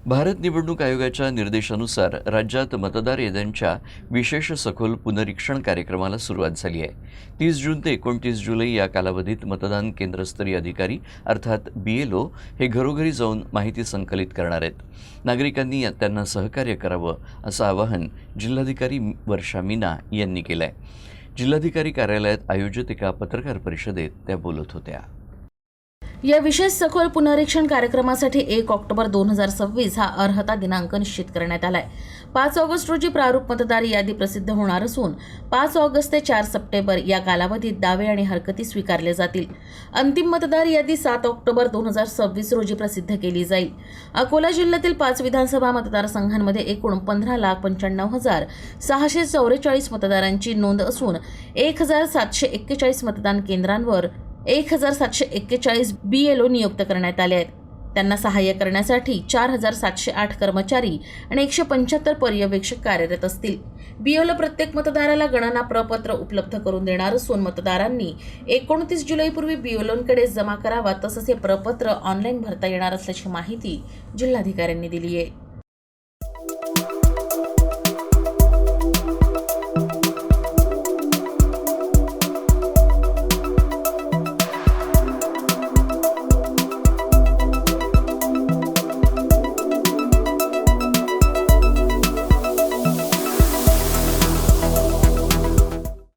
भारत निवडणूक आयोगाच्या निर्देशानुसार राज्यात मतदार याद्यांच्या विशेष सखोल पुनरीक्षण कार्यक्रमाला सुरुवात झाली आहे। 30 जून ते 29 जुलै या कालावधीत मतदान केंद्रस्तरीय अधिकारी अर्थात BLO हे घरोघरी जाऊन माहिती संकलित करणार आहेत। नागरिकांनी त्यांना सहकार्य करावं असं आवाहन जिल्हाधिकारी वर्षा मीना यांनी केलं आहे। जिल्हाधिकारी कार्यालयात आयोजित एका पत्रकार परिषदेत त्या बोलत होत्या। या विशेष सखोल पुनरीक्षण कार्यक्रमासाठी 1 ऑक्टोबर 2026 हा अर्हता दिनांक निश्चित करण्यात आलाय। 5 ऑगस्ट रोजी प्रारूप मतदार यादी प्रसिद्ध होणार असून 5 ऑगस्ट ते 4 सप्टेंबर या कालावधीत दावे आणि हरकती स्वीकारले जातील। अंतिम मतदार यादी 7 ऑक्टोबर 2026 रोजी प्रसिद्ध केली जाईल। अकोला जिल्ह्यातील 5 विधानसभा मतदारसंघांमध्ये एकूण 15,95,644 मतदारांची नोंद असून 1,741 मतदान केंद्रांवर 1,741 BLO नियुक्त करण्यात आले आहेत। त्यांना सहाय्य करण्यासाठी 4,708 कर्मचारी आणि 175 पर्यवेक्षक कार्यरत असतील। BLO प्रत्येक मतदाराला गणना प्रपत्र उपलब्ध करून देणार असून मतदारांनी 29 जुलैपूर्वी BLOंकडे जमा करावा, तसंच हे प्रपत्र ऑनलाईन भरता येणार असल्याची माहिती जिल्हाधिकाऱ्यांनी दिली आहे।